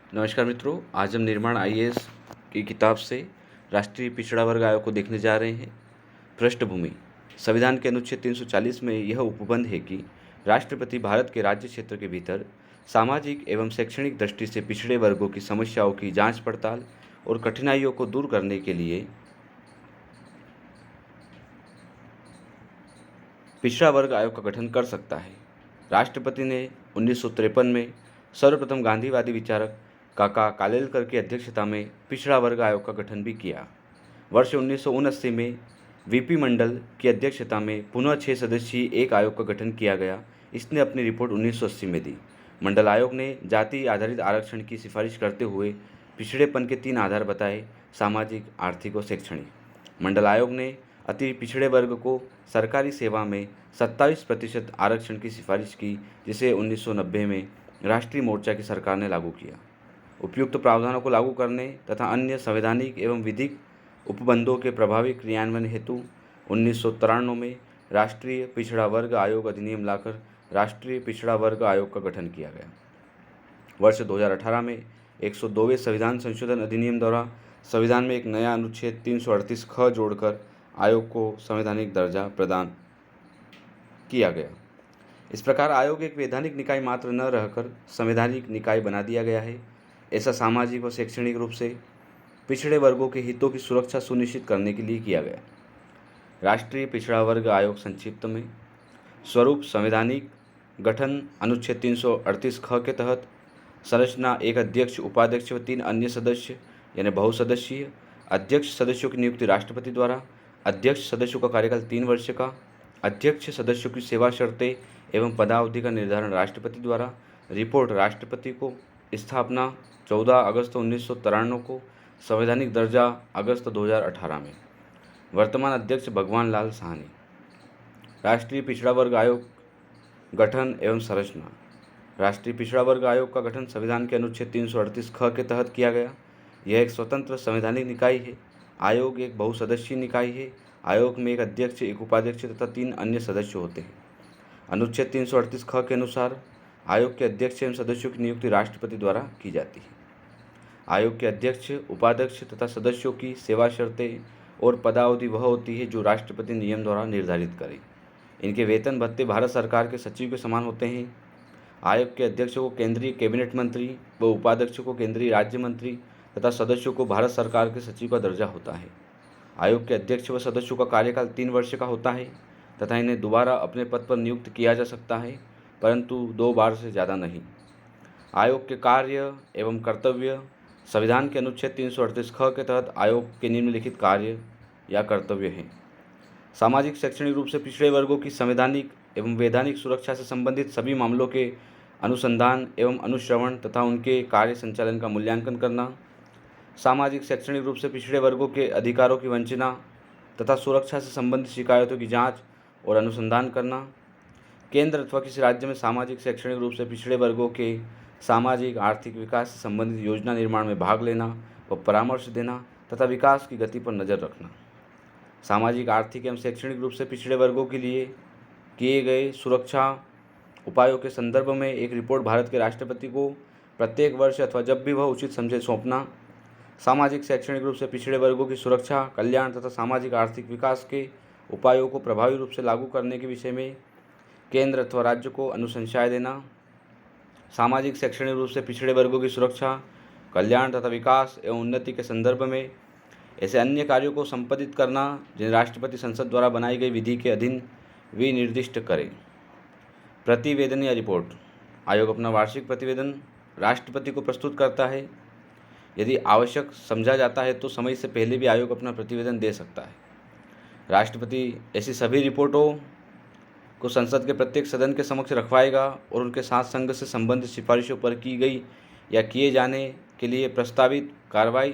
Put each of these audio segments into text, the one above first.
नमस्कार मित्रों, आज हम निर्माण आईएएस की किताब से राष्ट्रीय पिछड़ा वर्ग आयोग को देखने जा रहे हैं। पृष्ठभूमि: संविधान के अनुच्छेद 340 में यह उपबंध है कि राष्ट्रपति भारत के राज्य क्षेत्र के भीतर सामाजिक एवं शैक्षणिक दृष्टि से पिछड़े वर्गों की समस्याओं की जांच पड़ताल और कठिनाइयों को दूर करने के लिए पिछड़ा वर्ग आयोग का गठन कर सकता है। राष्ट्रपति ने 1953 में सर्वप्रथम गांधीवादी विचारक काका कालेलकर की अध्यक्षता में पिछड़ा वर्ग आयोग का गठन भी किया। वर्ष 1979 में वीपी मंडल की अध्यक्षता में पुनः 6 सदस्यीय एक आयोग का गठन किया गया। इसने अपनी रिपोर्ट 1980 में दी। मंडल आयोग ने जाति आधारित आरक्षण की सिफारिश करते हुए पिछड़ेपन के 3 आधार बताए: सामाजिक, आर्थिक और शैक्षणिक। मंडल आयोग ने अति पिछड़े वर्ग को सरकारी सेवा में 27% आरक्षण की सिफारिश की, जिसे 1990 में राष्ट्रीय मोर्चा की सरकार ने लागू किया। उपयुक्त प्रावधानों को लागू करने तथा अन्य संवैधानिक एवं विधिक उपबंधों के प्रभावी क्रियान्वयन हेतु 1993 में राष्ट्रीय पिछड़ा वर्ग आयोग अधिनियम लाकर राष्ट्रीय पिछड़ा वर्ग आयोग का गठन किया गया। वर्ष 2018 में 102वें संविधान संशोधन अधिनियम द्वारा संविधान में एक नया अनुच्छेद 338 ख जोड़कर आयोग को संवैधानिक दर्जा प्रदान किया गया। इस प्रकार आयोग एक वैधानिक निकाय मात्र न रहकर संवैधानिक निकाय बना दिया गया है। ऐसा सामाजिक और शैक्षणिक रूप से पिछड़े वर्गों के हितों की सुरक्षा सुनिश्चित करने के लिए किया गया। राष्ट्रीय पिछड़ा वर्ग आयोग संक्षिप्त में स्वरूप: संवैधानिक गठन अनुच्छेद 338 ख के तहत संरचना: एक अध्यक्ष, उपाध्यक्ष व 3 अन्य सदस्य यानी बहुसदस्यीय। अध्यक्ष सदस्यों की नियुक्ति राष्ट्रपति द्वारा। अध्यक्ष सदस्यों का कार्यकाल 3 वर्ष का। अध्यक्ष सदस्यों की सेवा शर्तें एवं पदावधि का निर्धारण राष्ट्रपति द्वारा। रिपोर्ट राष्ट्रपति को। स्थापना 14 अगस्त 1993 को। संवैधानिक दर्जा अगस्त 2018 में। वर्तमान अध्यक्ष भगवान लाल साहनी। राष्ट्रीय पिछड़ा वर्ग आयोग गठन एवं संरचना: राष्ट्रीय पिछड़ा वर्ग आयोग का गठन संविधान के अनुच्छेद 338 ख के तहत किया गया। यह एक स्वतंत्र संवैधानिक निकाय है। आयोग एक बहुसदस्यीय निकाय है। आयोग में एक अध्यक्ष, एक उपाध्यक्ष तथा 3 अन्य सदस्य होते हैं। अनुच्छेद 338 ख के अनुसार आयोग के अध्यक्ष एवं सदस्यों की नियुक्ति राष्ट्रपति द्वारा की जाती है। आयोग के अध्यक्ष, उपाध्यक्ष तथा सदस्यों की सेवा शर्तें और पदावधि वह होती है जो राष्ट्रपति नियम द्वारा निर्धारित करे। इनके वेतन भत्ते भारत सरकार के सचिव के समान होते हैं। आयोग के अध्यक्ष को केंद्रीय कैबिनेट मंत्री व उपाध्यक्ष को केंद्रीय राज्य मंत्री तथा सदस्यों को भारत सरकार के सचिव का दर्जा होता है। आयोग के अध्यक्ष व सदस्यों का कार्यकाल 3 वर्ष का होता है तथा इन्हें दोबारा अपने पद पर नियुक्त किया जा सकता है, परंतु 2 बार से ज़्यादा नहीं। आयोग के कार्य एवं कर्तव्य: संविधान के अनुच्छेद 338 ख के तहत आयोग के निम्नलिखित कार्य या कर्तव्य हैं। सामाजिक शैक्षणिक रूप से पिछड़े वर्गों की संवैधानिक एवं वैधानिक सुरक्षा से संबंधित सभी मामलों के अनुसंधान एवं अनुश्रवण तथा उनके कार्य संचालन का मूल्यांकन करना। सामाजिक शैक्षणिक रूप से पिछड़े वर्गों के अधिकारों की वंचना तथा सुरक्षा से संबंधित शिकायतों की जांच और अनुसंधान करना। केंद्र अथवा किसी राज्य में सामाजिक शैक्षणिक रूप से पिछड़े वर्गों के सामाजिक आर्थिक विकास से संबंधित योजना निर्माण में भाग लेना व परामर्श देना तथा विकास की गति पर नज़र रखना। सामाजिक, आर्थिक एवं शैक्षणिक रूप से पिछड़े वर्गों के लिए किए गए सुरक्षा उपायों के संदर्भ में एक रिपोर्ट भारत के राष्ट्रपति को प्रत्येक वर्ष अथवा जब भी वह उचित समझे सौंपना। सामाजिक शैक्षणिक रूप से पिछड़े वर्गों की सुरक्षा, कल्याण तथा सामाजिक आर्थिक विकास के उपायों को प्रभावी रूप से लागू करने के विषय में केंद्र अथवा राज्य को अनुशंसाएं देना। सामाजिक शैक्षणिक रूप से पिछड़े वर्गों की सुरक्षा, कल्याण तथा विकास एवं उन्नति के संदर्भ में ऐसे अन्य कार्यों को संपादित करना जिन्हें राष्ट्रपति संसद द्वारा बनाई गई विधि के अधीन विनिर्दिष्ट करें। प्रतिवेदन या रिपोर्ट: आयोग अपना वार्षिक प्रतिवेदन राष्ट्रपति को प्रस्तुत करता है। यदि आवश्यक समझा जाता है तो समय से पहले भी आयोग अपना प्रतिवेदन दे सकता है। राष्ट्रपति ऐसी सभी रिपोर्टों को संसद के प्रत्येक सदन के समक्ष रखवाएगा और उनके साथ संघ से संबंधित सिफारिशों पर की गई या किए जाने के लिए प्रस्तावित कार्रवाई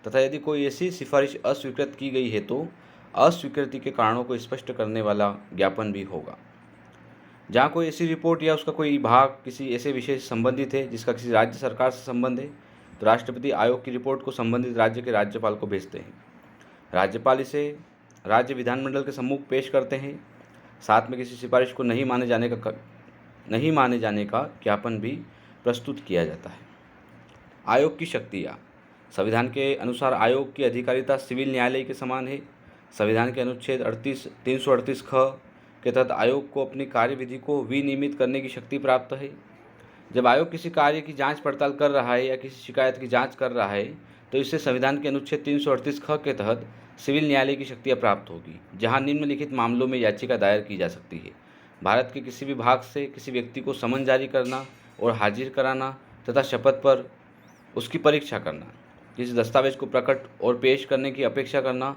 तथा यदि कोई ऐसी सिफारिश अस्वीकृत की गई है तो अस्वीकृति के कारणों को स्पष्ट करने वाला ज्ञापन भी होगा। जहाँ कोई ऐसी रिपोर्ट या उसका कोई भाग किसी ऐसे विषय से संबंधित है जिसका किसी राज्य सरकार से संबंध है तो राष्ट्रपति आयोग की रिपोर्ट को संबंधित राज्य के राज्यपाल को भेजते हैं। राज्यपाल इसे राज्य विधानमंडल के सम्मुख पेश करते हैं। साथ में किसी सिफारिश को नहीं माने जाने का ज्ञापन भी प्रस्तुत किया जाता है। आयोग की शक्तियाँ। संविधान के अनुसार आयोग की अधिकारिता सिविल न्यायालय के समान है। संविधान के अनुच्छेद 338 ख के तहत आयोग को अपनी कार्यविधि को विनियमित करने की शक्ति प्राप्त है। जब आयोग किसी कार्य की जांच पड़ताल कर रहा है या किसी शिकायत की जांच कर रहा है तो इससे संविधान के अनुच्छेद 338 ख के तहत सिविल न्यायालय की शक्तियाँ प्राप्त होगी, जहां निम्नलिखित मामलों में याचिका दायर की जा सकती है। भारत के किसी भी भाग से किसी व्यक्ति को समन जारी करना और हाजिर कराना तथा शपथ पर उसकी परीक्षा करना, किसी दस्तावेज को प्रकट और पेश करने की अपेक्षा करना,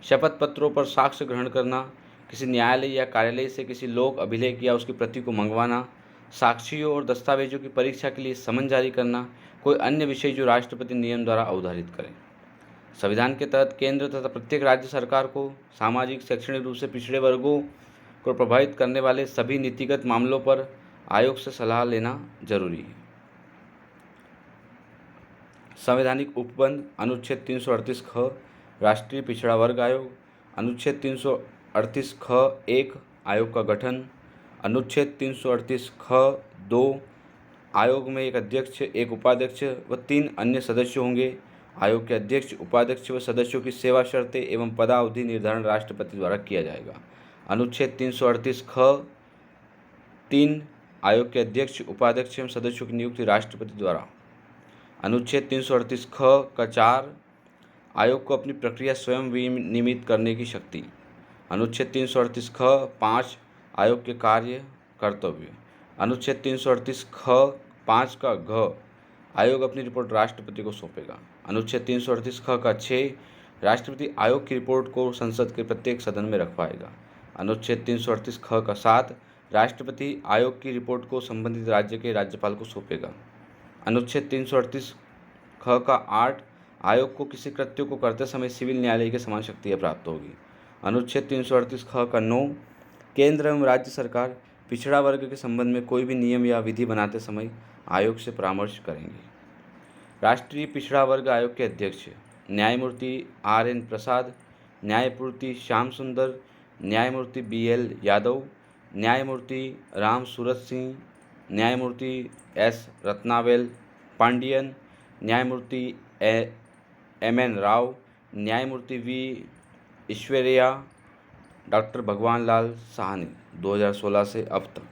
शपथ पत्रों पर साक्ष्य ग्रहण करना, किसी न्यायालय या कार्यालय से किसी लोक अभिलेख या उसकी प्रति को मंगवाना, साक्ष्यों और दस्तावेजों की परीक्षा के लिए समन जारी करना, कोई अन्य विषय जो राष्ट्रपति नियम द्वारा अवधारित करें। संविधान के तहत केंद्र तथा प्रत्येक राज्य सरकार को सामाजिक शैक्षणिक रूप से पिछड़े वर्गों को प्रभावित करने वाले सभी नीतिगत मामलों पर आयोग से सलाह लेना जरूरी है। संवैधानिक उपबंध अनुच्छेद 338 ख राष्ट्रीय पिछड़ा वर्ग आयोग। अनुच्छेद 338 ख 1 आयोग का गठन। अनुच्छेद 338 ख 2 आयोग में एक अध्यक्ष, एक उपाध्यक्ष व 3 अन्य सदस्य होंगे। आयोग के अध्यक्ष, उपाध्यक्ष व सदस्यों की सेवा शर्तें एवं पदावधि निर्धारण राष्ट्रपति द्वारा किया जाएगा। अनुच्छेद 338 ख 3 आयोग के अध्यक्ष, उपाध्यक्ष एवं सदस्यों की नियुक्ति राष्ट्रपति द्वारा। अनुच्छेद 338 ख का 4 आयोग को अपनी प्रक्रिया स्वयं विनियमित करने की शक्ति। अनुच्छेद 338 ख 5 आयोग के कार्य कर्तव्य। अनुच्छेद 338 ख 5 का घ आयोग अपनी रिपोर्ट राष्ट्रपति को सौंपेगा। अनुच्छेद 338 ख का 6 राष्ट्रपति आयोग की रिपोर्ट को संसद के प्रत्येक सदन में रखवाएगा। अनुच्छेद 338 ख का 7 राष्ट्रपति आयोग की रिपोर्ट को संबंधित राज्य के राज्यपाल को सौंपेगा। अनुच्छेद 338 ख का 8 आयोग को किसी कृत्य को करते समय सिविल न्यायालय के समान शक्तियाँ प्राप्त होगी। अनुच्छेद 338 ख का 9 केंद्र एवं राज्य सरकार पिछड़ा वर्ग के संबंध में कोई भी नियम या विधि बनाते समय आयोग से परामर्श करेंगे। राष्ट्रीय पिछड़ा वर्ग आयोग के अध्यक्ष न्यायमूर्ति RN प्रसाद, न्यायमूर्ति श्याम सुंदर, न्यायमूर्ति BL यादव, न्यायमूर्ति राम सूरत सिंह, न्यायमूर्ति S रत्नावेल पांडियन, न्यायमूर्ति MN राव, न्यायमूर्ति V ईश्वरिया, डॉक्टर भगवान लाल साहनी 2016 से अब तक।